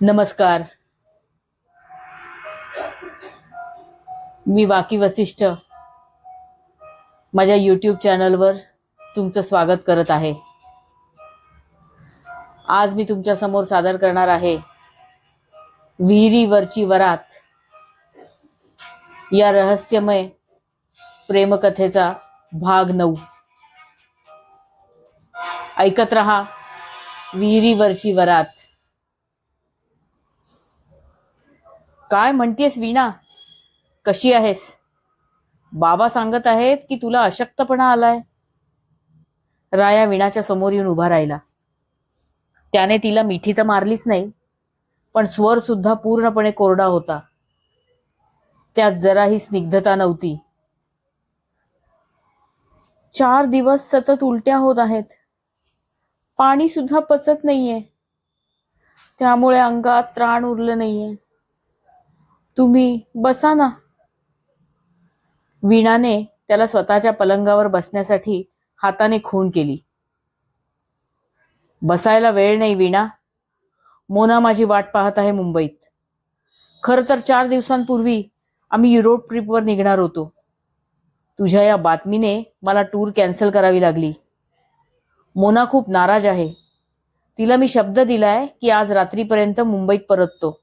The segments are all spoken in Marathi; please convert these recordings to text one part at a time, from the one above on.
नमस्कार. मी वाकी वसिष्ठ माझ्या यूट्यूब चॅनलवर तुमचं स्वागत करत आहे. आज मी तुमच्या समोर सादर करणार आहे विहिरीवरची वरात या रहस्यमय प्रेमकथेचा भाग 9. ऐकत रहा विहिरीवरची वरात. काय म्हणतेस वीणा, कशी आहेस? बाबा सांगत आहेत की तुला अशक्तपणा आलाय. राया वीणाच्या समोर येऊन उभा राहिला. त्याने तिला मिठी तर मारलीच नाही, पण स्वर सुद्धा पूर्णपणे कोरडा होता. त्यात जराही स्निग्धता नव्हती. 4 दिवस सतत उलट्या होत आहेत. पाणी सुद्धा पचत नाहीये. त्यामुळे अंगात त्राण उरलं नाहीये. तुम्ही बसा ना. वीणाने त्याला स्वतःच्या पलंगावर बसण्यासाठी हाताने खूण केली. बसायला वेळ नाही वीणा. मोना माझी वाट पाहत आहे मुंबईत. खरं तर 4 दिवसांपूर्वी आम्ही युरोप ट्रिपवर निघणार होतो. तुझ्या या बातमीने मला टूर कॅन्सल करावी लागली. मोना खूप नाराज आहे. तिला मी शब्द दिलाय की आज रात्रीपर्यंत मुंबईत परततो.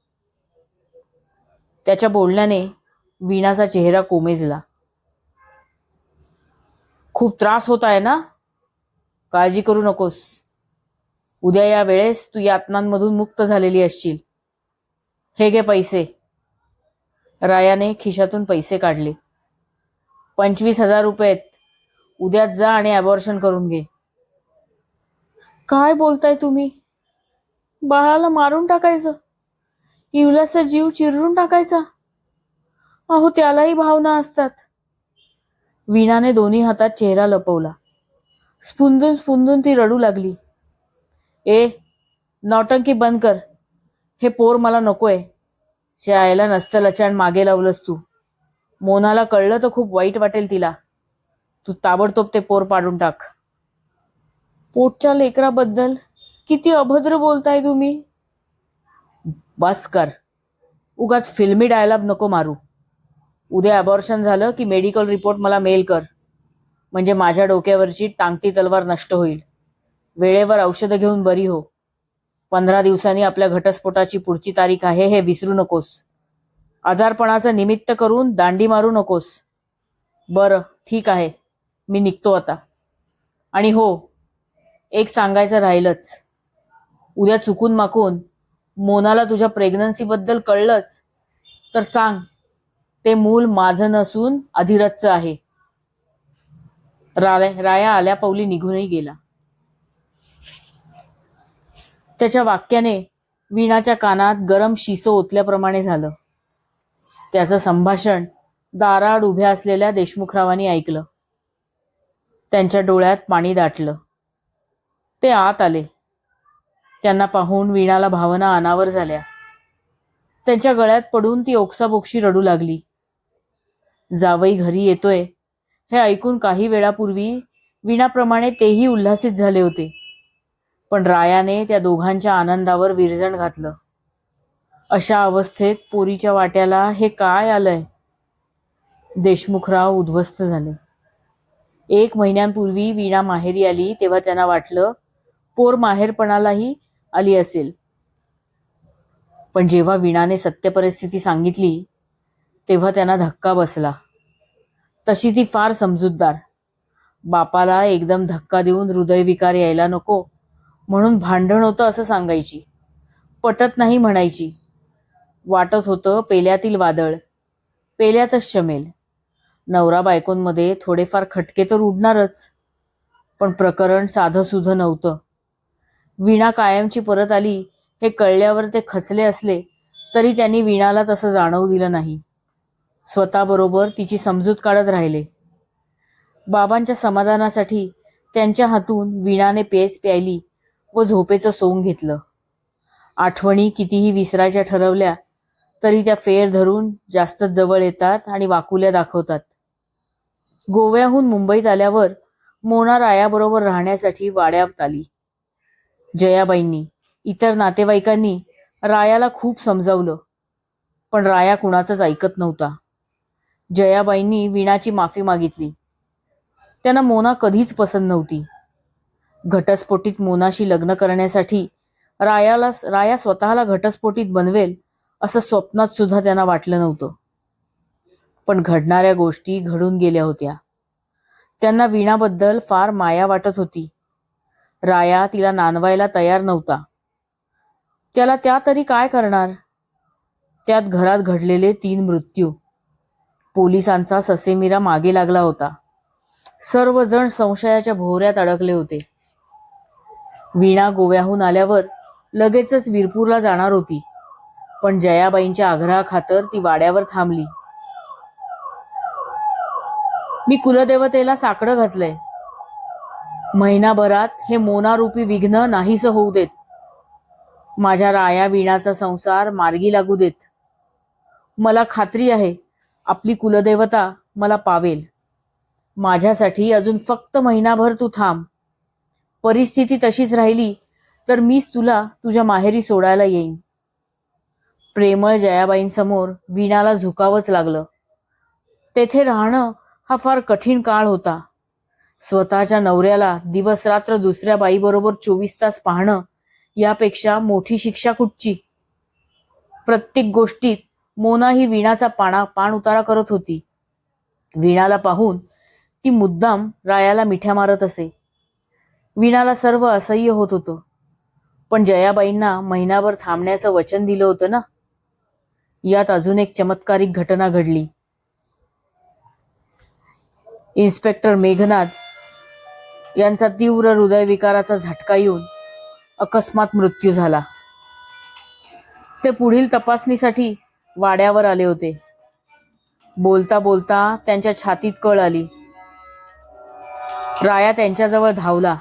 त्याच्या बोलण्याने वीणाचा चेहरा कोमेजला. खूप त्रास होत आहे ना? काळजी करू नकोस. उद्या या वेळेस तू यातनांमधून मुक्त झालेली असशील. हे घे पैसे. रायाने खिशातून पैसे काढले. 25,000 रुपये आहेत. उद्याच जा आणि अबॉर्शन करून घे. काय बोलताय तुम्ही? बाळाला मारून टाकायचं? इवलाचा जीव चिरून टाकायचा? अहो, त्यालाही भावना असतात. वीणाने दोन्ही हातात चेहरा लपवला. स्पुंदून स्पुंदून ती रडू लागली. ए, नौटंकी बंद कर. हे पोर मला नकोय. शाळेला नसतं लचाण मागे लावलंस तू. मोनाला कळलं तर खूप वाईट वाटेल तिला. तू ताबडतोब ते पोर पाडून टाक. पोटच्या लेकराबद्दल किती अभद्र बोलताय तुम्ही. बस कर. उगाच फिल्मी डायलॉग नको मारू. उद्या अबॉर्शन झालं की मेडिकल रिपोर्ट मला मेल कर. म्हणजे माझ्या डोक्यावरची टांगती तलवार नष्ट होईल. वेळेवर औषधं घेऊन बरी हो. 15 दिवसांनी आपल्या घटस्फोटाची पुढची तारीख आहे, हे विसरू नकोस. आजारपणाचं निमित्त करून दांडी मारू नकोस. बरं, ठीक आहे. मी निघतो आता. आणि हो, एक सांगायचं राहिलंच. उद्या चुकून माकून मोनाला तुझ्या प्रेग्नन्सीबद्दल कळलंच तर सांग, ते मूल माझं नसून अधिरथचं आहे. राया आल्या पावली निघूनही गेला. त्याच्या वाक्याने वीणाच्या कानात गरम शिसं ओतल्याप्रमाणे झालं. त्याचं संभाषण दाराआड उभ्या असलेल्या देशमुखरावांनी ऐकलं. त्यांच्या डोळ्यात पाणी दाटलं. ते आत आले. त्यांना पाहून वीणाला भावना अनावर झाल्या. त्यांच्या गळ्यात पडून ती ओक्साबोक्शी रडू लागली. जावई घरी येतोय हे ऐकून काही वेळापूर्वी वीणाप्रमाणे तेही उल्हासित झाले होते. पण रायाने त्या दोघांच्या आनंदावर विरजण घातलं. अशा अवस्थेत पोरीच्या वाट्याला हे काय आलंय? देशमुखराव उद्ध्वस्त झाले. 1 महिन्यांपूर्वी वीणा माहेरी आली तेव्हा त्यांना वाटलं पोर माहेरपणालाही आली असेल. पण जेव्हा वीणाने सत्य परिस्थिती सांगितली तेव्हा त्यांना धक्का बसला. तशी ती फार समजूतदार. बापाला एकदम धक्का देऊन हृदयविकार यायला नको म्हणून भांडण होतं असं सांगायची. पटत नाही म्हणायची. वाटत होतं पेल्यातील वादळ पेल्यातच शमेल. नवरा बायकोंमध्ये थोडेफार खटके तर उडणारच. पण प्रकरण साधंसुधं नव्हतं. वीणा कायमची परत आली हे कळल्यावर ते खचले असले तरी त्यांनी वीणाला तसं जाणवू दिलं नाही. स्वतःबरोबर तिची समजूत काढत राहिले. बाबांच्या समाधानासाठी त्यांच्या हातून वीणाने पेच प्यायली व झोपेचं सोंग घेतलं. आठवणी कितीही विसरायच्या ठरवल्या तरी त्या फेर धरून जास्तच जवळ येतात आणि वाकुल्या दाखवतात. गोव्याहून मुंबईत आल्यावर मोना रायाबरोबर राहण्यासाठी वाड्यात आली. जयाबाईंनी, इतर नातेवाईकांनी रायाला खूप समजावलं, पण राया कुणाचंच ऐकत नव्हता. जयाबाईंनी वीणाची माफी मागितली. त्यांना मोना कधीच पसंत नव्हती. घटस्फोटीत मोनाशी लग्न करण्यासाठी राया स्वतःला घटस्फोटीत बनवेल असं स्वप्नात सुद्धा त्यांना वाटलं नव्हतं. पण घडणाऱ्या गोष्टी घडून गेल्या होत्या. त्यांना वीणाबद्दल फार माया वाटत होती. राया तिला नांदवायला तयार नव्हता. त्याला त्या तरी काय करणार? त्यात घरात घडलेले 3 मृत्यू. पोलिसांचा ससेमिरा मागे लागला होता. सर्वजण संशयाच्या भोवऱ्यात अडकले होते. वीणा गोव्याहून आल्यावर लगेचच वीरपूरला जाणार होती, पण जयाबाईंच्या आग्रहाखातर ती वाड्यावर थांबली. मी कुलदेवतेला साकडं घातलंय. महिनाभरात हे मोनारूपी विघ्न नाहीसं होऊ देत. माझ्या राया वीणाचा संसार मार्गी लागू देत. मला खात्री आहे आपली कुलदेवता मला पावेल. माझ्यासाठी अजून फक्त महिनाभर तू थांब. परिस्थिती तशीच राहिली तर मीच तुला तुझ्या माहेरी सोडायला येईन. प्रेमळ जयाबाईंसमोर वीणाला झुकावंच लागलं. तेथे राहणं हा फार कठीण काळ होता. स्वतःच्या नवऱ्याला दिवस रात्र दुसऱ्या बाईबरोबर 24 तास पाहणं यापेक्षा मोठी शिक्षा कुठची? प्रत्येक गोष्टीत मोना ही वीणाचा पाण उतारा करत होती. वीणाला पाहून ती मुद्दाम रायाला मिठ्या मारत असे. वीणाला सर्व असह्य होत होतं. पण जयाबाईंना महिनाभर थांबण्याचं वचन दिलं होतं ना. यात अजून एक चमत्कारिक घटना घडली. इन्स्पेक्टर मेघनाथ यांचा तीव्र हृदयविकाराचा झटका येऊन अकस्मात मृत्यू झाला. ते पुढील तपासणीसाठी वाड्यावर आले होते. बोलता बोलता त्यांच्या छातीत कळ आली. राया त्यांच्याजवळ धावला.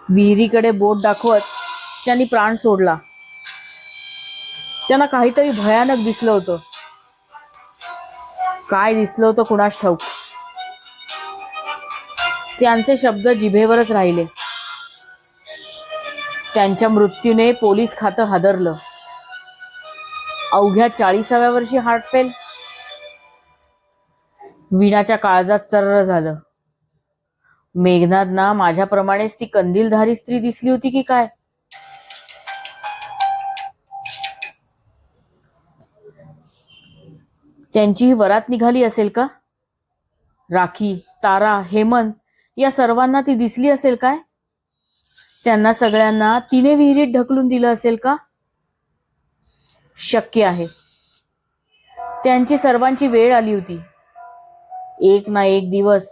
विहिरीकडे बोट दाखवत त्यांनी प्राण सोडला. त्यांना काहीतरी भयानक दिसलं होतं. काय दिसलं होतं कुणास ठाऊक. त्यांचे शब्द जिभेवरच राहिले. त्यांच्या मृत्यूने पोलीस खातं हादरलं. अवघ्या 40व्या वर्षी हार्ट फेल. वीणाच्या काळजात चर्र झालं. मेघनाथना माझ्याप्रमाणेच ती कंदीलधारी स्त्री दिसली होती की काय? त्यांची ही वरात निघाली असेल का? राखी, तारा, हेमंत या सर्वांना ती दिसली असेल काय? त्यांना सगळ्यांना तिने विहिरीत ढकलून दिलं असेल का? शक्य आहे. त्यांची सर्वांची वेळ आली होती. एक ना एक दिवस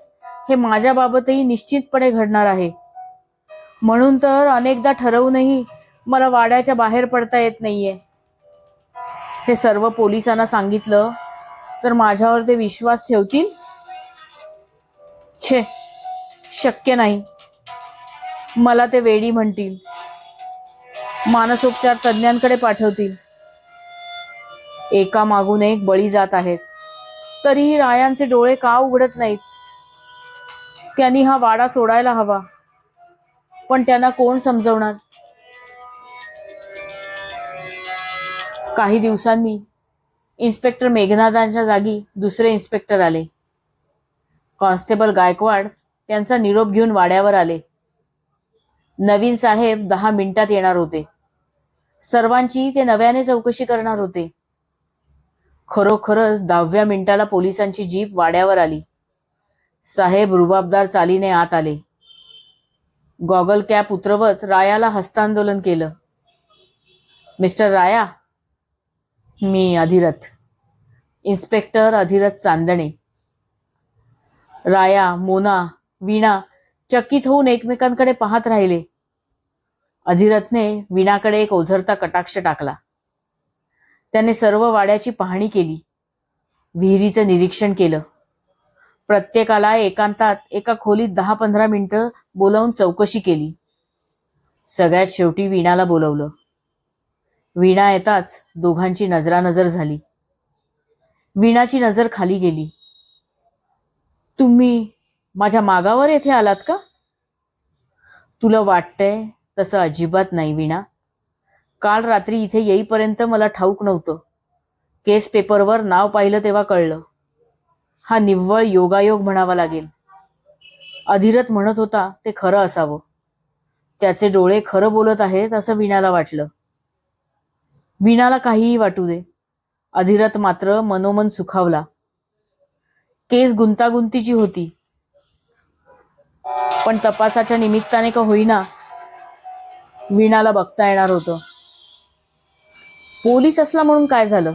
हे माझ्या बाबतही निश्चितपणे घडणार आहे. म्हणून तर अनेकदा ठरवूनही मला वाड्याच्या बाहेर पडता येत नाहीये. हे सर्व पोलिसांना सांगितलं तर माझ्यावर ते विश्वास ठेवतील? छे, शक्य नाही. मला ते वेडी म्हणतील. मानसोपचार तज्ञांकडे पाठवतील. एका मागून एक बळी जात आहेत. तरीही रायांचे डोळे का उघडत नाहीत? त्यांनी हा वाडा सोडायला हवा. पण त्यांना कोण समजवणार? काही दिवसांनी इन्स्पेक्टर मेघनाथांच्या जागी दुसरे इन्स्पेक्टर आले. कॉन्स्टेबल गायकवाड त्यांचा निरोप घेऊन वाड्यावर आले. नवीन साहेब 10 मिनिटात येणार होते. सर्वांची ते नव्याने चौकशी करणार होते. खरोखरच 10व्या मिनिटाला पोलिसांची जीप वाड्यावर आली. साहेब रुबाबदार चालीने आत आले. गॉगल कॅप उतरवत रायाला हस्तांदोलन केलं. मिस्टर राया. मी अधिरथ. इन्स्पेक्टर अधिरथ चांदणे. राया, मोना, वीणा चकित होऊन एकमेकांकडे पाहत राहिले. अधिरथने वीणाकडे एक ओझरता कटाक्ष टाकला. त्याने सर्व वाड्याची पाहणी केली. विहिरीचं निरीक्षण केलं. प्रत्येकाला एकांतात एका खोलीत 10-15 मिनिटं बोलावून चौकशी केली. सगळ्यात शेवटी वीणाला बोलवलं. वीणा येताच दोघांची नजरानजर झाली. वीणाची नजर खाली गेली. तुम्ही माझ्या मागावर येथे आलात का? तुला वाटतंय तसं अजिबात नाही वीणा. काल रात्री इथे येईपर्यंत मला ठाऊक नव्हतं. केस पेपरवर नाव पाहिलं तेव्हा कळलं. हा निव्वळ योगायोग म्हणावा लागेल. अधिरथ म्हणत होता ते खरं असावं. त्याचे डोळे खरं बोलत आहेत असं वीणाला वाटलं. वीणाला काहीही वाटू दे, अधिरथ मात्र मनोमन सुखावला. केस गुंतागुंतीची होती, पण तपासाच्या निमित्ताने का होईना वीणाला बघता येणार होतं. पोलीस असला म्हणून काय झालं,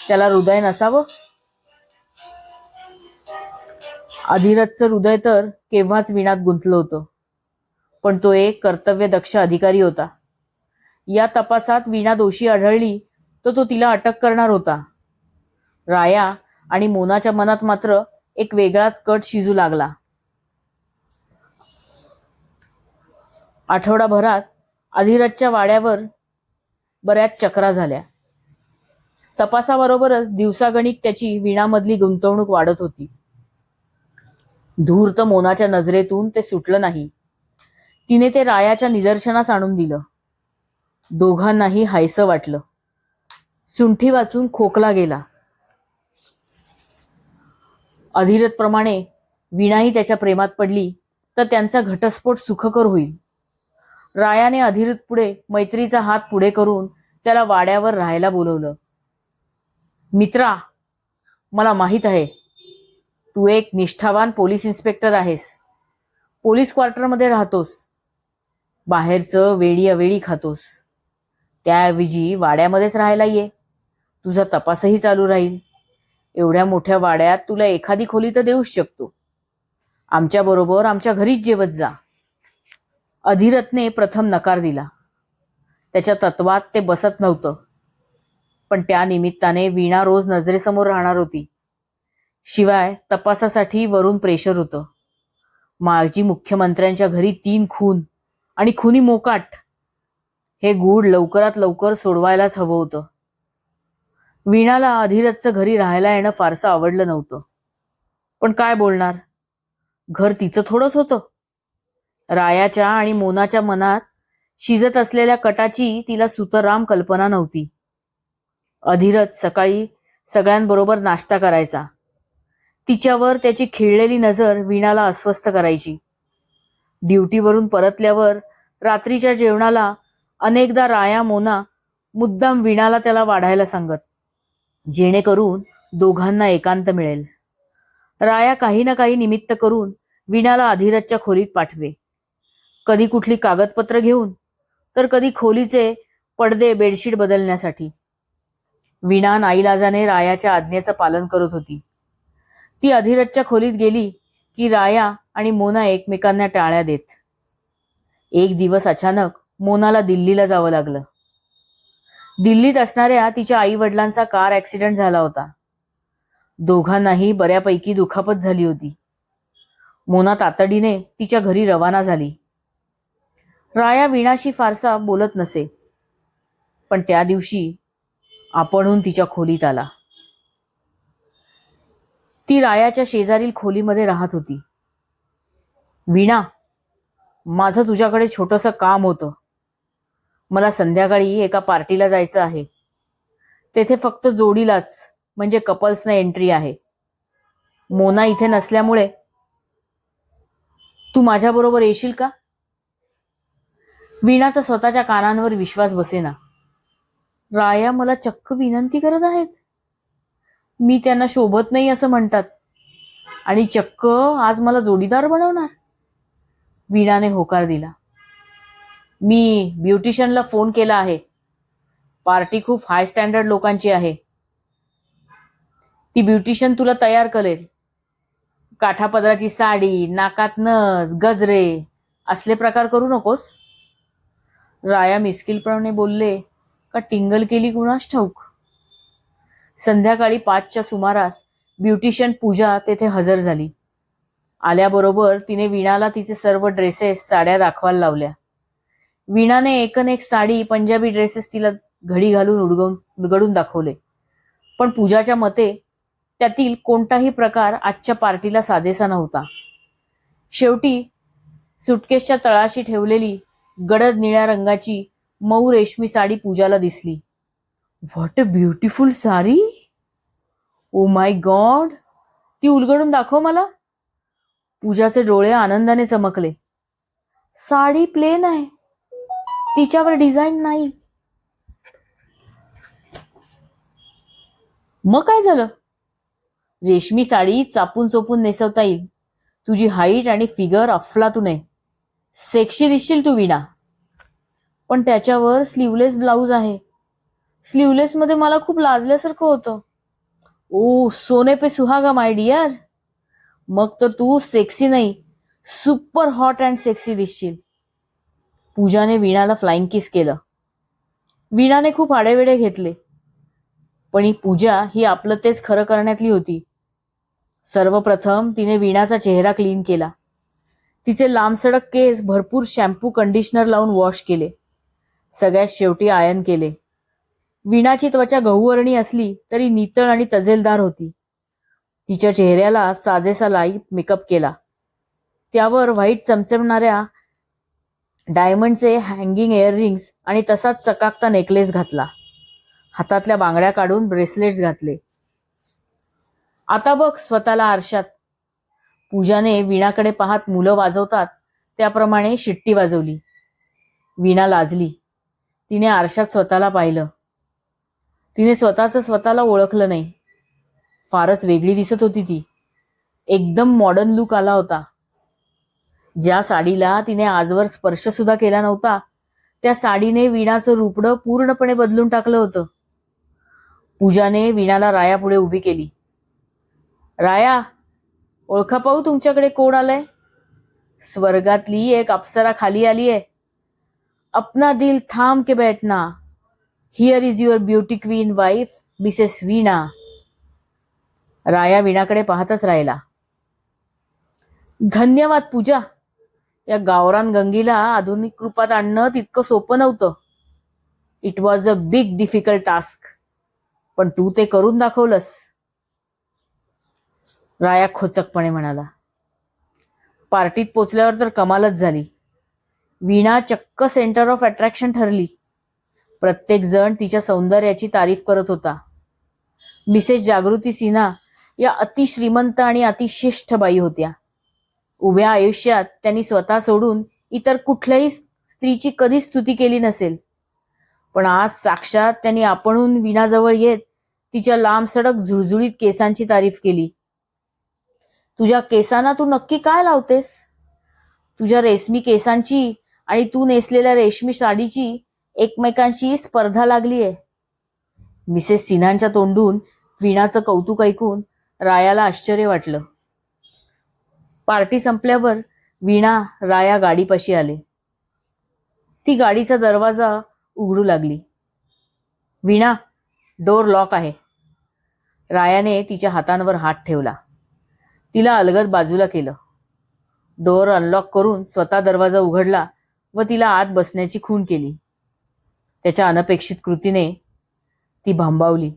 त्याला हृदय नसावं? अधिरथचं हृदय तर केव्हाच वीणात गुंतलं होतं, पण तो एक कर्तव्यदक्ष अधिकारी होता. या तपासात वीणा दोषी आढळली तर तो तिला अटक करणार होता. राया आणि मोनाच्या मनात मात्र एक वेगळाच कट शिजू लागला. आठवडाभरात अधिरथच्या वाड्यावर बऱ्याच चक्रा झाल्या. तपासाबरोबरच दिवसागणिक त्याची वीणामधली गुंतवणूक वाढत होती. धूर्त मोनाच्या नजरेतून ते सुटलं नाही. तिने ते रायाच्या निदर्शनास आणून दिलं. दोघांनाही हायसं वाटलं. सुंठी वाचून खोकला गेला. अधिरथप्रमाणे वीणाही त्याच्या प्रेमात पडली तर त्यांचा घटस्फोट सुखकर होईल. रायाने अधिरथ पुढे मैत्रीचा हात पुढे करून त्याला वाड्यावर राहायला बोलवलं. मित्रा, मला माहीत आहे तू एक निष्ठावान पोलीस इन्स्पेक्टर आहेस. पोलीस क्वार्टरमध्ये राहतोस. बाहेरचं वेळी अवेळी खातोस. त्याऐवजी वाड्यामध्येच राहायला ये. तुझा तपासही चालू राहील. एवढ्या मोठ्या वाड्यात तुला एखादी खोली तर देऊच शकतो. आमच्याबरोबर आमच्या घरीच जेवत जा. अधिरथने प्रथम नकार दिला. त्याच्या तत्वात ते बसत नव्हतं, पण त्या निमित्ताने वीणा रोज नजरेसमोर राहणार होती. शिवाय तपासासाठी वरून प्रेशर होतं. माजी मुख्यमंत्र्यांच्या घरी 3 खून आणि खुनी मोकाट. हे गूढ लवकरात लवकर सोडवायलाच हवं होतं. वीणाला अधिरथचं घरी राहायला येणं फारसं आवडलं नव्हतं, पण काय बोलणार, घर तिचं थोडंच होतं. रायाच्या आणि मोनाच्या मनात शिजत असलेल्या कटाची तिला सुतराम कल्पना नव्हती. अधिरथ सकाळी सगळ्यांबरोबर नाश्ता करायचा. तिच्यावर त्याची खिळलेली नजर वीणाला अस्वस्थ करायची. ड्युटीवरून परतल्यावर रात्रीच्या जेवणाला अनेकदा राया मोना मुद्दाम वीणाला त्याला वाढायला सांगत, जेणेकरून दोघांना एकांत मिळेल. राया काही ना काही निमित्त करून वीणाला अधिरथच्या खोलीत पाठवे. कधी कुठली कागदपत्र घेऊन, तर कधी खोलीचे पडदे बेडशीट बदलण्यासाठी. वीणा नाईलाजाने रायाच्या आज्ञेचं पालन करत होती. ती अधिरथच्या खोलीत गेली की राया आणि मोना एकमेकांना टाळ्या देत. एक दिवस अचानक मोनाला दिल्लीला जावं लागलं. दिल्लीत असणाऱ्या तिच्या आई वडिलांचा कार ऍक्सिडेंट झाला होता. दोघांनाही बऱ्यापैकी दुखापत झाली होती. मोना तातडीने तिच्या घरी रवाना झाली. राया वीणाशी फारसा बोलत नसे, पण त्या दिवशी आपणहून तिच्या खोलीत आला. ती रायाच्या शेजारील खोलीमध्ये राहत होती. वीणा, माझं तुझ्याकडे छोटंसं काम होतं. मला संध्याकाळी एका पार्टीला जायचं आहे. तेथे फक्त जोडीलाच, म्हणजे कपल्सना एंट्री आहे. मोना इथे नसल्यामुळे तू माझ्याबरोबर येशील का? वीणाचा स्वतःच्या कानांवर विश्वास बसेना. राया मला चक्क विनंती करत आहेत. मी त्यांना शोभत नाही असं म्हणतात आणि चक्क आज मला जोडीदार बनवणार. वीणाने होकार दिला. मी ब्युटिशियनला फोन केला आहे. पार्टी खूप हाय स्टँडर्ड लोकांची आहे. ती ब्युटिशियन तुला तयार करेल. काठापदराची साडी, नाकात नथ, गजरे असले प्रकार करू नकोस. राया मिस्किलपणे बोलले का टिंगल केली कुणास ठाऊक. संध्याकाळी 5च्या सुमारास ब्युटिशियन पूजा तेथे हजर झाली. आल्याबरोबर तिने वीणाला तिचे सर्व ड्रेसेस, साड्या दाखवायला लावल्या. वीणाने एकन साडी, पंजाबी ड्रेसेस तिला घडी घालून उलगडून दाखवले, पण पूजाच्या मते त्यातील कोणताही प्रकार आजच्या पार्टीला साजेसा नव्हता. शेवटी सुटकेसच्या तळाशी ठेवलेली गडद निळ्या रंगाची मऊ रेशमी साडी पूजाला दिसली. What a beautiful sari. Oh my God, ती उलगडून दाखव मला. पूजाचे डोळे आनंदाने चमकले. साडी प्लेन आहे, तिच्यावर डिझाईन नाही. मग काय झालं? रेशमी साडी चापून चोपून नेसवता येईल. तुझी हाईट आणि फिगर अफलातून आहे. सेक्सी दिसशील तू वीणा. पण त्याच्यावर स्लीवलेस ब्लाऊज आहे. स्लीवलेस मध्ये मला खूप लाजल्यासारखं होतं. ओ सोने पे सुहागा माय डियर. मग तर तू सेक्सी नाही, सुपर हॉट अँड सेक्सी दिसशील. पूजाने वीणाला फ्लाइंग किस केलं. वीणाने खूप आडेवेडे घेतले, पण ही पूजा ही आपलं तेच खरं करण्यातली होती. सर्वप्रथम तिने वीणाचा चेहरा क्लीन केला. तिचे लांबसडक केस भरपूर शॅम्पू कंडिशनर लावून वॉश केले. सगळ्यात शेवटी आयन केले. वीणाची त्वचा गहूवर्णी असली तरी नितळ आणि तजेलदार होती. तिच्या चेहऱ्याला साजेसा लाईट मेकअप केला. त्यावर व्हाईट चमचमणाऱ्या डायमंडचे हँगिंग इयररिंग्स आणि तसाच चकाकता नेकलेस घातला. हातातल्या बांगड्या काढून ब्रेसलेट्स घातले. आता बघ स्वतःला आरशात. पूजाने वीणाकडे पाहत मुलं वाजवतात त्याप्रमाणे शिट्टी वाजवली. वीणा लाजली. तिने आरशात स्वतःला पाहिलं. तिने स्वतःला ओळखलं नाही. फारच वेगळी दिसत होती ती. एकदम मॉडर्न लुक आला होता. ज्या साडीला तिने आजवर स्पर्श सुद्धा केला नव्हता, त्या साडीने वीणाचं रूपडं पूर्णपणे बदलून टाकलं होतं. पूजाने वीणाला रायापुढे उभी केली. राया, ओळखा पाहू तुमच्याकडे कोण आलंय? स्वर्गातली एक अप्सरा खाली आली आहे. अपना दिल थांब के बैठना. Here is your beauty queen wife Mrs Veena. राया वीणाकडे पाहतच राहिला. धन्यवाद पूजा. या गावरान गंगीला आधुनिक रूपात आणणं तितकं सोपं नव्हतं. It was a big difficult task. पण तू ते करून दाखवलंस. राया खोचकपणे म्हणाला. पार्टीत पोचल्यावर तर कमालच झाली. वीणा चक्क सेंटर ऑफ अट्रॅक्शन ठरली. प्रत्येक जण तिच्या सौंदर्याची तारीफ करत होता. मिसेस जागृती सिन्हा या अतिश्रीमंत आणि अतिशिष्ट बाई होत्या. उभ्या आयुष्यात त्यांनी स्वतः सोडून इतर कुठल्याही स्त्रीची कधीच स्तुती केली नसेल. पण आज साक्षात त्यांनी आपणहून वीणाजवळ येत तिच्या लांबसडक झुळझुळीत केसांची तारीफ केली. तुझ्या केसांना तू नक्की काय लावतेस? तुझ्या रेशमी केसांची आणि तू नेसलेल्या रेशमी साडीची एकमेकांशी स्पर्धा लागलीये. मिसेस सिन्हांच्या तोंडून वीणाचं कौतुक ऐकून रायाला आश्चर्य वाटलं. पार्टी संपल्यावर वीणा राया गाडीपाशी आले. ती गाडीचा दरवाजा उघडू लागली. वीणा, डोर लॉक आहे. रायाने तिच्या हातांवर हात ठेवला. तिला अलगद बाजूला केलं. डोअर अनलॉक करून स्वतः दरवाजा उघडला व तिला आत बसण्याची खूण केली. त्याच्या अनपेक्षित कृतीने ती भांबावली.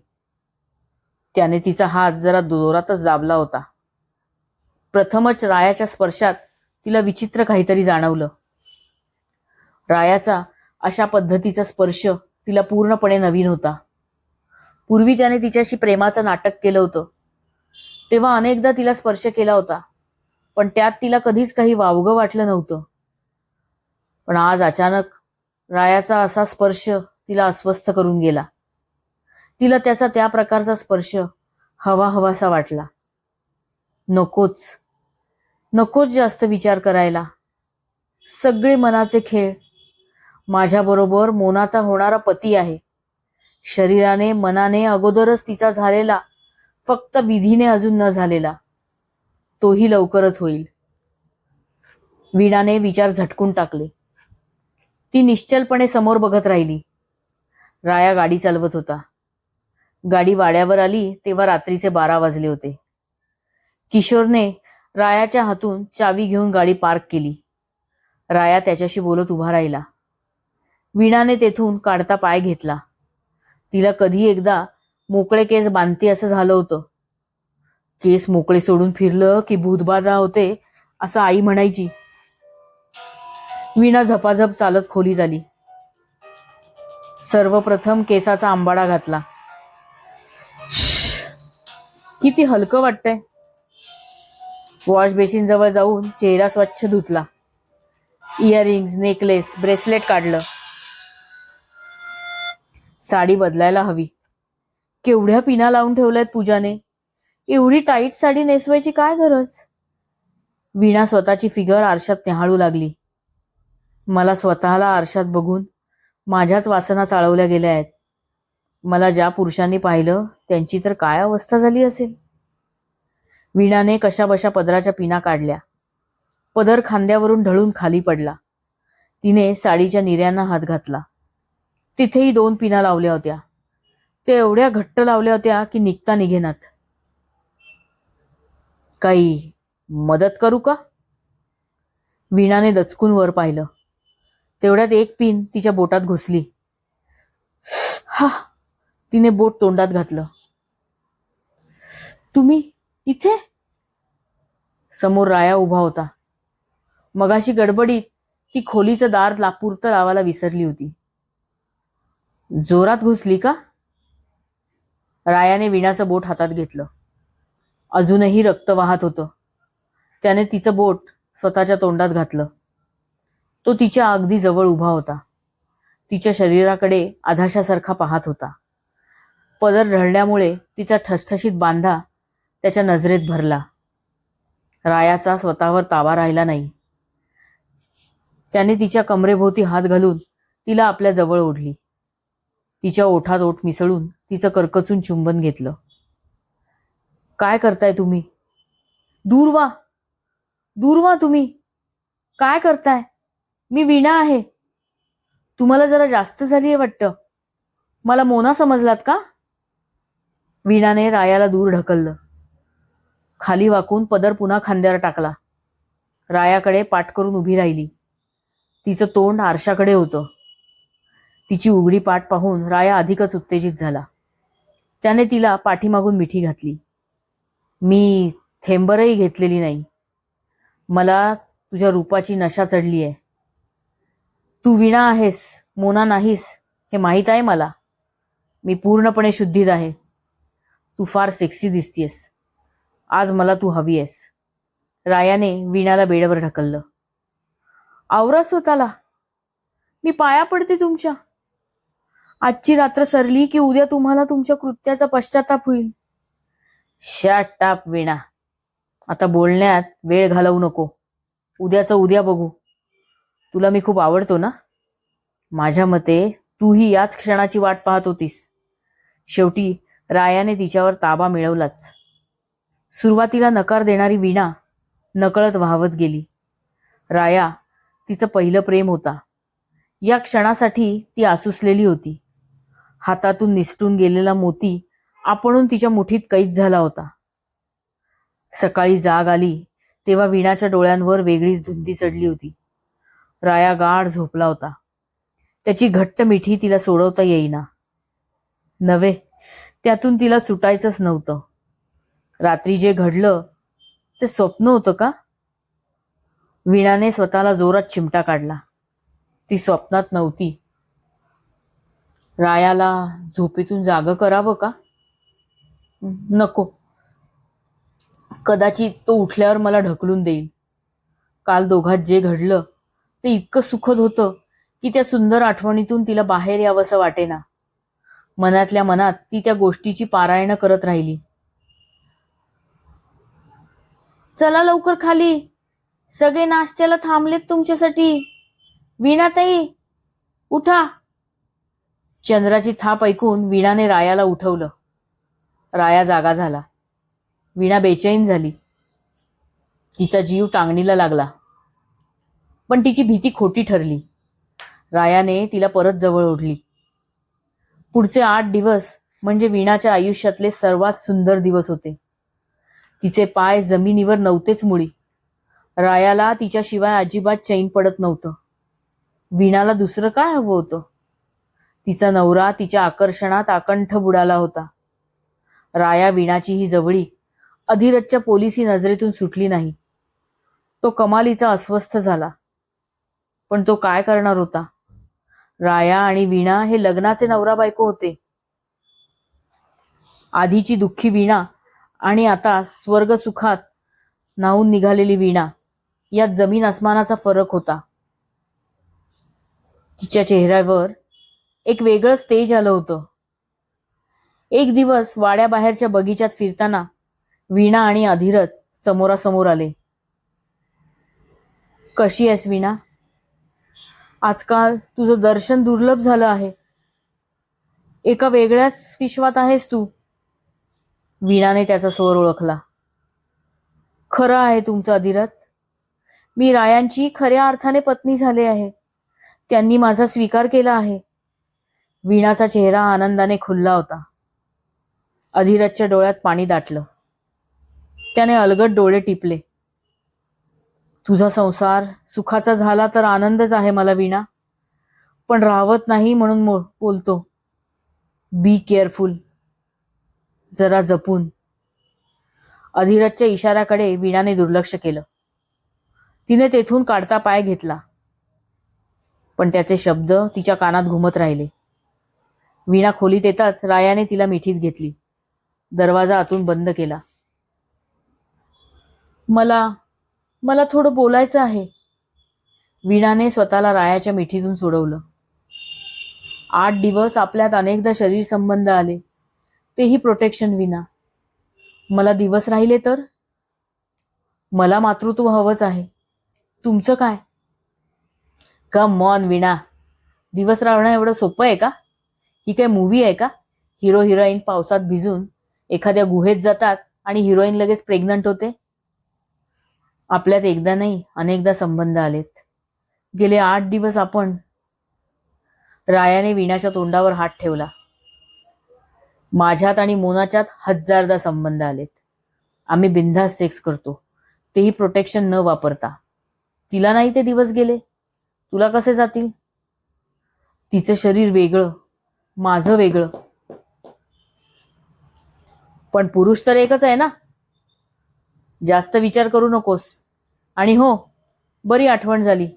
त्याने तिचा हात जरा जोरातच दाबला होता. प्रथमच रायाच्या स्पर्शात तिला विचित्र काहीतरी जाणवलं. रायाचा अशा पद्धतीचा स्पर्श तिला पूर्णपणे नवीन होता. पूर्वी त्याने तिच्याशी प्रेमाचं नाटक केलं होतं, तेव्हा अनेकदा तिला स्पर्श केला होता, पण त्यात तिला कधीच काही वावगं वाटलं नव्हतं. पण आज अचानक रायाचा असा स्पर्श तिला अस्वस्थ करून गेला. तिला त्याचा त्या प्रकारचा स्पर्श हवाहवासा वाटला. नकोच जास्त विचार करायला. सगळे मनाचे खेळ. माझ्याबरोबर मोनाचा होणारा पती आहे. शरीराने मनाने अगोदरच तिचा झालेला, फक्त विधीने अजून न झालेला. तोही लवकरच होईल. वीणाने विचार झटकून टाकले. ती निश्चलपणे समोर बघत राहिली. राया गाडी चालवत होता. गाडी वाड्यावर आली तेव्हा रात्रीचे 12 वाजले होते. किशोरने रायाच्या हातून चावी घेऊन गाडी पार्क केली. राया त्याच्याशी बोलत उभा राहिला. वीणाने तेथून काढता पाय घेतला. तिला कधी एकदा मोकळे केस बांधते असं झालं होतं. केस मोकळे सोडून फिरलं की भूतबाधा होते असं आई म्हणायची. वीणा झपाझप चालत खोलीत आली. सर्वप्रथम केसाचा आंबाडा घातला. किती हलकं वाटतंय. वॉश बेसिन जवळ जाऊन चेहरा स्वच्छ धुतला. इयरिंग्स, नेकलेस, ब्रेसलेट काढलं. साडी बदलायला हवी. केवढ्या पिना लावून ठेवल्यात पूजाने. एवढी टाईट साडी नेसवायची काय गरज. वीणा स्वतःची फिगर आरशात निहाळू लागली. मला स्वतःला आरशात बघून माझ्याच वासना चाळवल्या गेल्या आहेत. मला ज्या पुरुषांनी पाहिलं त्यांची तर काय अवस्था झाली असेल. वीणाने कशाबशा पदराच्या पिना काढल्या. पदर खांद्यावरून ढळून खाली पडला. तिने साडीच्या निऱ्यांना हात घातला. तिथेही 2 पिना लावल्या होत्या. ते एवढ्या घट्ट लावल्या होत्या की निघता निघेनात. काही मदत करू का? वीणाने दचकून वर पाहिलं. तेवढ्यात एक पिन तिच्या बोटात घुसली. हा, तिने बोट तोंडात घातलं. तुम्ही इथे? समोर राया उभा होता. मगाशी गडबडीत ती खोलीचं दार लापूरतं लावायला विसरली होती. जोरात घुसली का? रायाने वीणाचं बोट हातात घेतलं. अजूनही रक्त वाहत होतं. त्याने तिचं बोट स्वतःच्या तोंडात घातलं. तो तिच्या अगदी जवळ उभा होता. तिच्या शरीराकडे आधाशासारखा पाहत होता. पदर ढळल्यामुळे तिचा ठसठशीत बांधा त्याच्या नजरेत भरला. रायाचा स्वतःवर ताबा राहिला नाही. त्याने तिच्या कमरेभोवती हात घालून तिला आपल्या जवळ ओढली. तिच्या ओठात ओठ मिसळून तिचं करकचून चुंबन घेतलं. काय करताय तुम्ही? दूर व्हा, दूर व्हा तुम्ही. काय करताय? मी वीणा आहे. तुम्हाला जरा जास्त झाली आहे वाटतं. मला मोना समजलात का? वीणाने रायाला दूर ढकललं. खाली वाकून पदर पुन्हा खांद्यावर टाकला. रायाकडे पाठ करून उभी राहिली. तिचं तोंड आरशाकडे होतं. तिची उघडी पाठ पाहून राया अधिकच उत्तेजित झाला. त्याने तिला पाठीमागून मिठी घातली. मी थेंबरही घेतलेली नाही. मला तुझ्या रूपाची नशा चढली आहे. तू वीणा आहेस, मोना नाहीस हे माहीत आहे मला. मी पूर्णपणे शुद्धीत आहे. तू फार सेक्सी दिसतीयस. आज मला तू हवी आहेस. रायाने वीणाला बेडवर ढकललं. आवरा स्वतःला. मी पाया पडते तुमच्या. आजची रात्र सरली की उद्या तुम्हाला तुमच्या कृत्याचा पश्चाताप होईल. शट अप वीणा. आता बोलण्यात वेळ घालवू नको. उद्याचं उद्या बघू. तुला मी खूप आवडतो ना? माझ्या मते तूही याच क्षणाची वाट पाहत होतीस. शेवटी रायाने तिच्यावर ताबा मिळवलाच. सुरुवातीला नकार देणारी वीणा नकळत वाहवत गेली. राया तिचं पहिलं प्रेम होता. या क्षणासाठी ती आसुसलेली होती. हातातून निसटून गेलेला मोती आपणून तिच्या मुठीत कैद झाला होता. सकाळी जाग आली तेव्हा वीणाच्या डोळ्यांवर वेगळीच धुंदी चढली होती. राया गाढ झोपला होता. त्याची घट्ट मिठी तिला सोडवता येईना. नव्हे, त्यातून तिला सुटायचंच नव्हतं. रात्री जे घडलं ते स्वप्न होतं का? वीणाने स्वतःला जोरात चिमटा काढला. ती स्वप्नात नव्हती. रायाला झोपेतून जागं करावं का? नको. कदाचित तो उठल्यावर मला ढकलून देईल. काल दोघात जे घडलं ते इतकं सुखद होतं की त्या सुंदर आठवणीतून तिला बाहेर यावंसं वाटेना. मनातल्या मनात ती त्या गोष्टीची पारायणं करत राहिली. चला लवकर खाली. सगळे नाश्त्याला थांबलेत तुमच्यासाठी. वीणाताई उठा. चंद्राची थाप ऐकून वीणाने रायाला उठवलं. राया जागा झाला. वीणा बेचैन झाली. तिचा जीव टांगणीला लागला. पण तिची भीती खोटी ठरली. रायाने तिला परत जवळ ओढली. पुढचे 8 दिवस म्हणजे वीणाच्या आयुष्यातले सर्वात सुंदर दिवस होते. तिचे पाय जमिनीवर नव्हतेच मुळी. रायाला तिच्याशिवाय अजिबात चैन पडत नव्हतं. वीणाला दुसरं काय हवं होतं? तिचा नवरा तिच्या आकर्षणात आकंठ बुडाला होता. राया वीणाची ही जवळी अधिरथच्या पोलिसी नजरेतून सुटली नाही. तो कमालीचा अस्वस्थ झाला. पण तो काय करणार होता? राया आणि वीणा हे लग्नाचे नवरा बायको होते. आधीची दुःखी वीणा आणि आता स्वर्ग सुखात न्हाऊन निघालेली वीणा, यात जमीन आसमानाचा फरक होता. तिच्या चेहऱ्यावर एक वेगळंच तेज आलं होतं. एक दिवस वाड्याबाहेरच्या बगीचात फिरताना वीणा आणि अधिरथ समोरासमोर आले. कशी आहेस वीणा? आजकाल तुझं दर्शन दुर्लभ झालं आहे. एका वेगळ्याच विश्वात आहेस तू. वीणाने त्याचा स्वर ओळखला. खरं आहे तुमचं अधिरथ. मी रायांची खऱ्या अर्थाने पत्नी झाले आहे. त्यांनी माझा स्वीकार केला आहे. वीणाचा चेहरा आनंदाने खुलला होता. अधिरथच्या डोळ्यात पाणी दाटलं. त्याने अलगद डोळे टिपले. तुझा संसार सुखाचा झाला तर आनंदच आहे मला वीणा, पण राहवत नाही म्हणून बोलतो. Be careful. जरा जपून. अधिरथच्या इशाऱ्याकडे वीणाने दुर्लक्ष केलं. तिने तेथून काढता पाय घेतला, पण त्याचे शब्द तिच्या कानात घुमत राहिले. वीणा खोलीत येताच रायाने तिला मिठीत घेतली. दरवाजा आतून बंद केला. मला थोडं बोलायचं आहे. वीणाने स्वतःला रायाच्या मिठीतून सोडवलं. 8 दिवस आपल्यात अनेकदा शरीर संबंध आले, तेही प्रोटेक्शन विना. मला दिवस राहिले तर? मला मातृत्व हवंच आहे. तुमचं काय? कम ऑन वीणा, दिवस राहणं एवढं सोपं आहे का? ही काय मूवी आहे का? हिरो हिरोईन पावसात भिजून एखाद्या गुहेत जातात आणि हिरोईन लगेच प्रेग्नंट होते. आपल्यात एकदा नाही अनेकदा संबंध आलेत. गेले 8 दिवस आपण. रायाने वीणाच्या तोंडावर हात ठेवला. माझ्यात आणि मोनाच्यात हजारदा संबंध आलेत. आम्ही बिनधास्त सेक्स करतो, तेही प्रोटेक्शन न वापरता. तिला नाही ते दिवस गेले, तुला कसे जातील? तिचं शरीर वेगळं, माझं वेगळं, पण पुरुष तर एकच आहे ना. जास्त विचार करू नकोस. आणि हो, बरी आठवण झाली.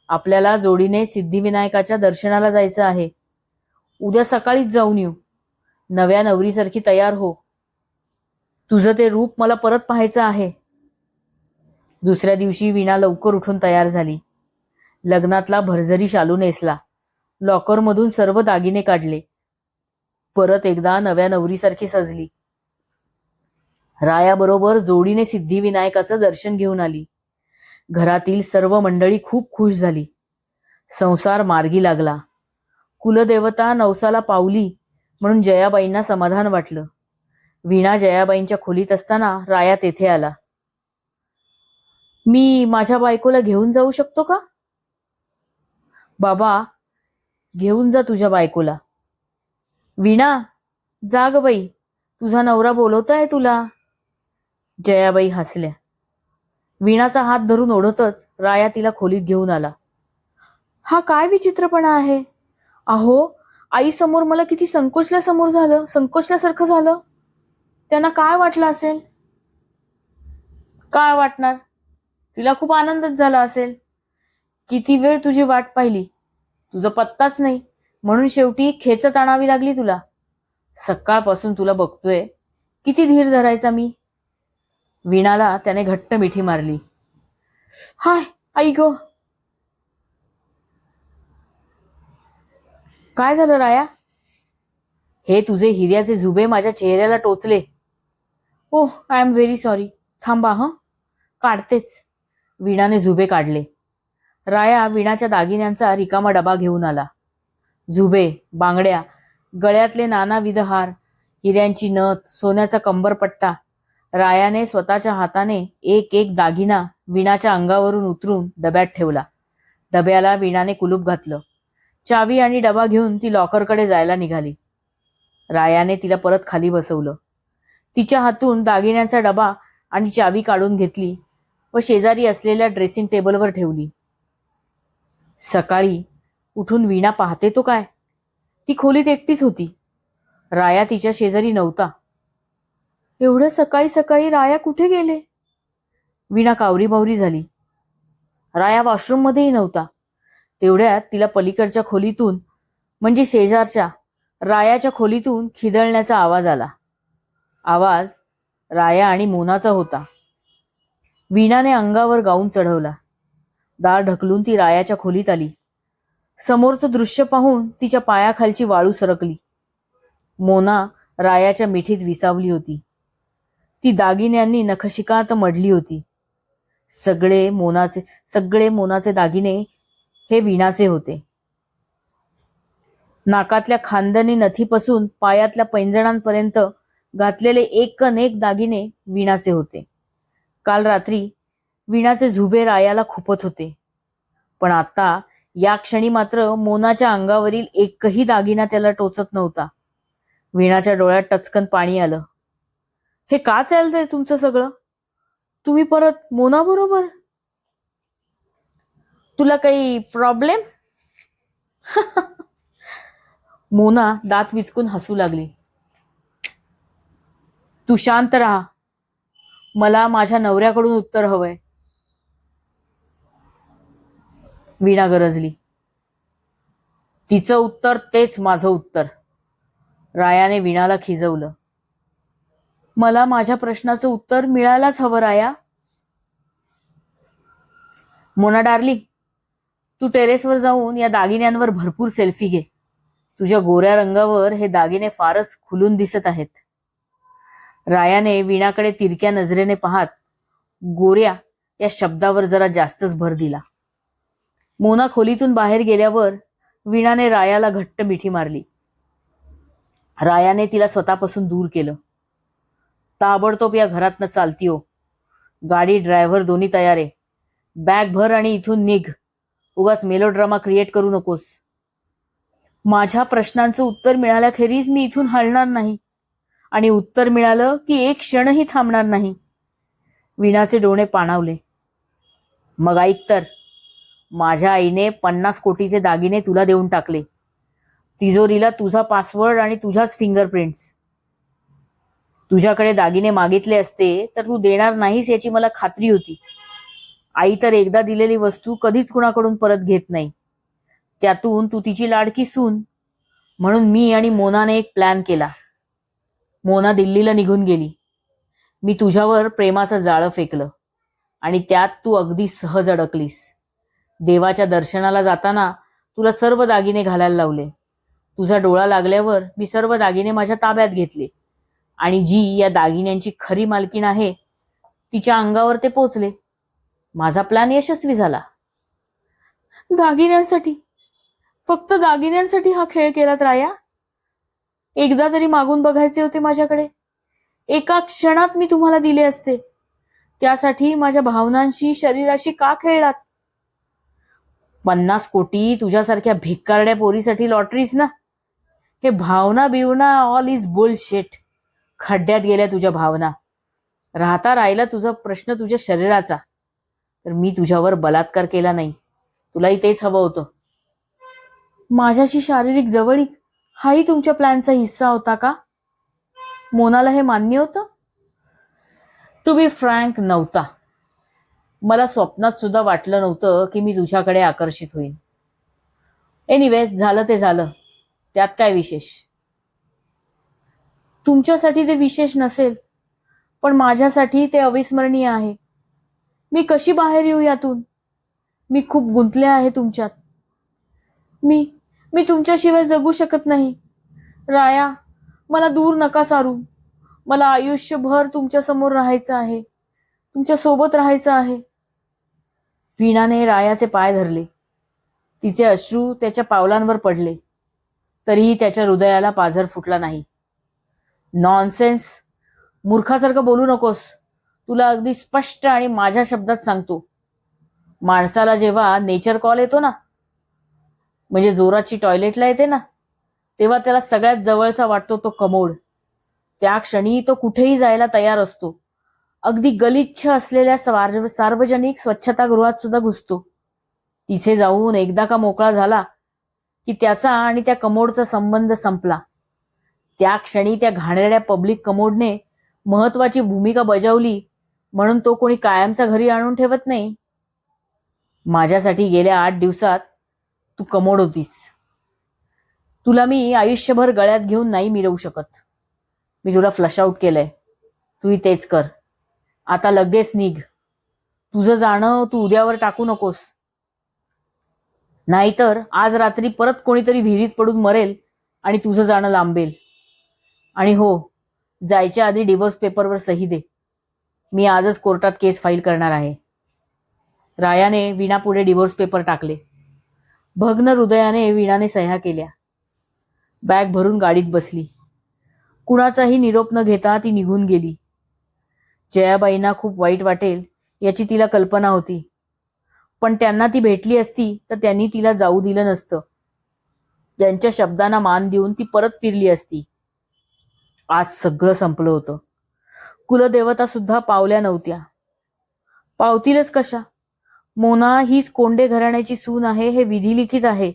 आपल्याला जोडीने सिद्धिविनायकाच्या दर्शनाला जायचं आहे. उद्या सकाळीच जाऊन येऊ. नव्या नवरीसारखी तयार हो. तुझं ते रूप मला परत पाहायचं आहे. दुसऱ्या दिवशी वीणा लवकर उठून तयार झाली. लग्नातला भरजरी शालू नेसला. लॉकरमधून सर्व दागिने काढले. परत एकदा नव्या नवरीसारखी सजली. रायाबरोबर जोडीने सिद्धिविनायकाचं दर्शन घेऊन आली. घरातील सर्व मंडळी खूप खुश झाली. संसार मार्गी लागला. कुलदेवता नवसाला पावली म्हणून जयाबाईंना समाधान वाटलं. वीणा जयाबाईंच्या खोलीत असताना राया तेथे आला. मी माझ्या बायकोला घेऊन जाऊ शकतो का? बाबा, घेऊन जा तुझ्या बायकोला. वीणा, जाग बाई, तुझा नवरा बोलवताय तुला. जयाबाई हसल्या. वीणाचा हात धरून ओढतच राया तिला खोलीत घेऊन आला. हा काय विचित्रपणा आहे. अहो, आई समोर मला किती संकोचल्यासारखं झालं. त्यांना काय वाटलं असेल? काय वाटणार? तिला खूप आनंदच झाला असेल. किती वेळ तुझी वाट पाहिली, तुझा पत्ताच नाही, म्हणून शेवटी खेचत आणावी लागली तुला. सकाळपासून तुला बघतोय, किती धीर धरायचा मी. वीणाला त्याने घट्ट मिठी मारली. हाय आई गो. काय झालं राया? हे तुझे हिऱ्याचे झुबे माझ्या चेहऱ्याला टोचले. ओह, आय एम व्हेरी सॉरी. थांबा हं, काढतेच. वीणाने झुबे काढले. राया वीणाच्या दागिन्यांचा रिकामा डबा घेऊन आला. झुबे, बांगड्या, गळ्यातले नानाविध हार, हिऱ्यांची नथ, सोन्याचा कंबरपट्टा. रायाने स्वतःच्या हाताने एक एक दागिना वीणाच्या अंगावरून उतरून डब्यात ठेवला. डब्याला वीणाने कुलूप घातलं. चावी आणि डबा घेऊन ती लॉकरकडे जायला निघाली. रायाने तिला परत खाली बसवलं. तिच्या हातून दागिन्यांचा डबा आणि चावी काढून घेतली व शेजारी असलेल्या ड्रेसिंग टेबलवर ठेवली. सकाळी उठून वीणा पाहते तो काय, ती खोलीत एकटीच होती. राया तिच्या शेजारी नव्हता. एवढ्या सकाळी सकाळी राया कुठे गेले? वीणा कावरीबावरी झाली. राया वॉशरूम मध्येही नव्हता. तेवढ्यात तिला पलीकडच्या खोलीतून म्हणजे शेजारच्या रायाच्या खोलीतून खिदळण्याचा आवाज आला. आवाज राया आणि मोनाचा होता. वीणाने अंगावर गाऊन चढवला. दार ढकलून ती रायाच्या खोलीत आली. समोरचं दृश्य पाहून तिच्या पायाखालची वाळू सरकली. मोना रायाच्या मिठीत विसावली होती. ती दागिन्यांनी नखशिकांत मढली होती. सगळे मोनाचे दागिने हे वीणाचे होते. नाकातल्या खांदणी नथीपासून पायातल्या पैंजणांपर्यंत घातलेले एकनेक दागिने वीणाचे होते. काल रात्री वीणाचे झुबे रायाला खुपत होते, पण आता या क्षणी मात्र मोनाच्या अंगावरील एकही दागिना त्याला टोचत नव्हता. वीणाच्या डोळ्यात टचकन पाणी आलं. हे का चालतंय तुमचं सगळं? तुम्ही परत मोना बरोबर? तुला काही प्रॉब्लेम? मोना दात विचकून हसू लागली. तू शांत राहा. मला माझ्या नवऱ्याकडून उत्तर हवंय. वीणा गरजली. तिचं उत्तर तेच माझं उत्तर. रायाने वीणाला खिजवलं. मला माझ्या प्रश्नाचं उत्तर मिळायलाच हवं राया. मोना डार्लिंग, तू टेरेसवर जाऊन या दागिन्यांवर भरपूर सेल्फी घे. तुझ्या गोऱ्या रंगावर हे दागिने फारच खुलून दिसत आहेत. रायाने वीणाकडे तिरक्या नजरेने पाहत गोऱ्या या शब्दावर जरा जास्तच भर दिला. मोना खोलीतून बाहेर गेल्यावर वीणाने रायाला घट्ट मिठी मारली. रायाने तिला स्वतःपासून दूर केलं. ताबडतोब या घरातनं चालती हो. गाडी ड्रायव्हर दोन्ही तयार आहे. बॅग भर आणि इथून निघ. उगाच मेलोड्रामा क्रिएट करू नकोस. माझ्या प्रश्नांचं उत्तर मिळाल्याखेरीज मी इथून हलणार नाही, आणि उत्तर मिळालं की एक क्षणही थांबणार नाही. वीणाचे डोळे पाणावले. मग ऐक तर, माझ्या आईने 50 कोटीचे दागिने तुला देऊन टाकले. तिजोरीला तुझा पासवर्ड आणि तुझ्याच फिंगरप्रिंट्स. तुझ्याकडे दागिने मागितले असते तर तू देणार नाहीस याची मला खात्री होती. आई तर एकदा दिलेली वस्तू कधीच कुणाकडून परत घेत नाही. त्यातून तू तिची लाडकी सून. म्हणून मी आणि मोनाने एक प्लॅन केला. मोना दिल्लीला निघून गेली. मी तुझ्यावर प्रेमाचं जाळं फेकलं आणि त्यात तू अगदी सहज अडकलीस. देवाच्या दर्शनाला जाताना तुला सर्व दागिने घालायला लावले. तुझा डोळा लागल्यावर मी सर्व दागिने माझ्या ताब्यात घेतले आणि जी या दागिन्यांची खरी मालकीण आहे तिच्या अंगावर ते पोचले. माझा प्लॅन यशस्वी झाला. दागिन्यांसाठी, फक्त दागिन्यांसाठी हा खेळ केलात राया? एकदा तरी मागून बघायचे होते माझ्याकडे. एका क्षणात मी तुम्हाला दिले असते. त्यासाठी माझ्या भावनांशी, शरीराशी का खेळलात? 50 कोटी तुझ्यासारख्या भिकारड्या पोरीसाठी लॉटरीच ना? हे भावना बिवना ऑल इज बुलशिट. खड्ड्यात गेल्या तुझ्या भावना. राहता राहिला तुझा प्रश्न तुझ्या शरीराचा, तर मी तुझ्यावर बलात्कार केला नाही. तुलाही तेच हवं होतं. माझ्याशी शारीरिक जवळीक हाही तुमच्या प्लॅनचा हिस्सा होता का? मोनाला हे मान्य होतं? टू बी फ्रँक, नव्हता. मला स्वप्नात सुद्धा वाटलं नव्हतं की मी तुझ्याकडे आकर्षित होईन. एनिवे, झालं ते झालं. त्यात काय विशेष? तुमच्यासाठी ते विशेष नसेल, पण माझ्यासाठी ते अविस्मरणीय आहे. मी कशी बाहेर येऊ यातून? मी खूप गुंतले आहे तुमच्यात. मी मी तुमच्याशिवाय जगू शकत नाही. राया, मला दूर नका सारू. मला आयुष्यभर तुमच्या समोर राहायचं आहे, तुमच्या सोबत राहायचं आहे. वीणाने रायाचे पाय धरले. तिचे अश्रू त्याच्या पावलांवर पडले, तरीही त्याच्या हृदयाला पाझर फुटला नाही. नॉनसेन्स, मूर्खासारखं बोलू नकोस. तुला अगदी स्पष्ट आणि माझ्या शब्दात सांगतो. माणसाला जेव्हा नेचर कॉल येतो ना, म्हणजे जोराची टॉयलेटला येते ना, तेव्हा त्याला सगळ्यात जवळचा वाटतो तो कमोड. त्या क्षणी तो कुठेही जायला तयार असतो. अगदी गलिच्छ असलेल्या सार्वजनिक स्वच्छतागृहात सुद्धा घुसतो. तिथे जाऊन एकदा का मोकळा झाला की त्याचा आणि त्या कमोडचा संबंध संपला. त्या क्षणी त्या घाणेरड्या पब्लिक कमोडने महत्वाची भूमिका बजावली म्हणून तो कोणी कायमचा घरी आणून ठेवत नाही. माझ्यासाठी गेल्या 8 दिवसात तू कमोड होतीस. तुला मी आयुष्यभर गळ्यात घेऊन नाही मिरवू शकत. मी तुला फ्लश आउट केलंय. तूही तेच कर. आता लगेच निघ. तुझं जाणं तू उद्यावर टाकू नकोस. नाहीतर आज रात्री परत कोणीतरी विहिरीत पडून मरेल आणि तुझं जाणं लांबेल. आणि हो, जायच्या आधी डिव्होर्स पेपरवर सही दे. मी आजच कोर्टात केस फाईल करणार आहे. रायाने वीणापुढे डिव्होर्स पेपर टाकले. भग्न हृदयाने वीणाने सह्या केल्या. बॅग भरून गाडीत बसली. कुणाचाही निरोप न घेता ती निघून गेली. जयाबाईंना खूप वाईट वाटेल याची तिला कल्पना होती. पण त्यांना ती भेटली असती तर त्यांनी तिला जाऊ दिलं नसतं. त्यांच्या शब्दांना मान देऊन ती परत फिरली असती. आज सगळं संपलं होतं. कुलदेवता सुद्धा पावल्या नव्हत्या. पावतीलच कशा? मोना हीच कोंडे घराण्याची सून आहे हे विधिलिखित आहे.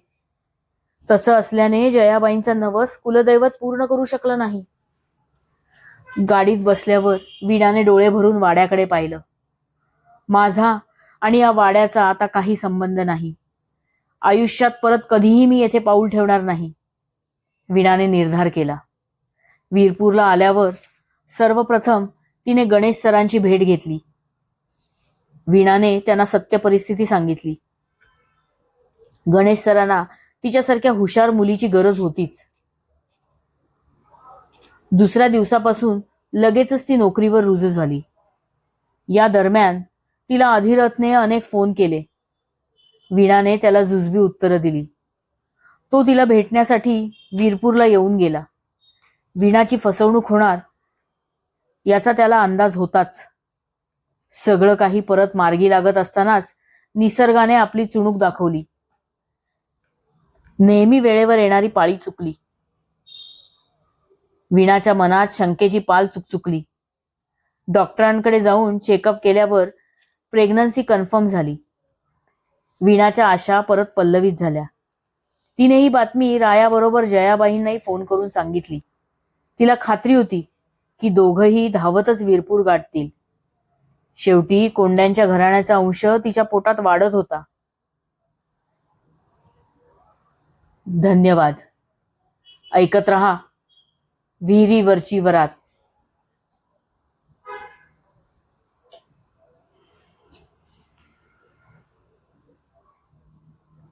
तसं असल्याने जयाबाईंचा नवस कुलदैवत पूर्ण करू शकलं नाही. गाडीत बसल्यावर वीणाने डोळे भरून वाड्याकडे पाहिलं. माझा आणि या वाड्याचा आता काही संबंध नाही. आयुष्यात परत कधीही मी येथे पाऊल ठेवणार नाही. वीणाने निर्धार केला. वीरपूरला आल्यावर सर्वप्रथम तिने गणेश सरांची भेट घेतली. वीणाने त्यांना सत्य परिस्थिती सांगितली. गणेश सरांना तिच्यासारख्या हुशार मुलीची गरज होतीच. दुसऱ्या दिवसापासून लगेचच ती नोकरीवर रुजू झाली. या दरम्यान तिला अधिरथने अनेक फोन केले. वीणाने त्याला जुजबी उत्तरं दिली. तो तिला भेटण्यासाठी वीरपूरला येऊन गेला. वीणाची फसवणूक होणार याचा त्याला अंदाज होताच. सगळं काही परत मार्गी लागत असतानाच निसर्गाने आपली चुणूक दाखवली. नेहमी वेळेवर येणारी पाळी चुकली. वीणाच्या मनात शंकेची पाल चुकचुकली. डॉक्टरांकडे जाऊन चेकअप केल्यावर प्रेग्नन्सी कन्फर्म झाली. वीणाच्या आशा परत पल्लवित झाल्या. तिने ही बातमी रायाबरोबर जयाबाईंनाही फोन करून सांगितली. तिला खात्री होती की दोघंही धावतच वीरपूर गाठतील. शेवटी कोंड्यांच्या घराण्याचा अंश तिच्या पोटात वाढत होता. धन्यवाद. ऐकत रहा विहिरीवरची वरात.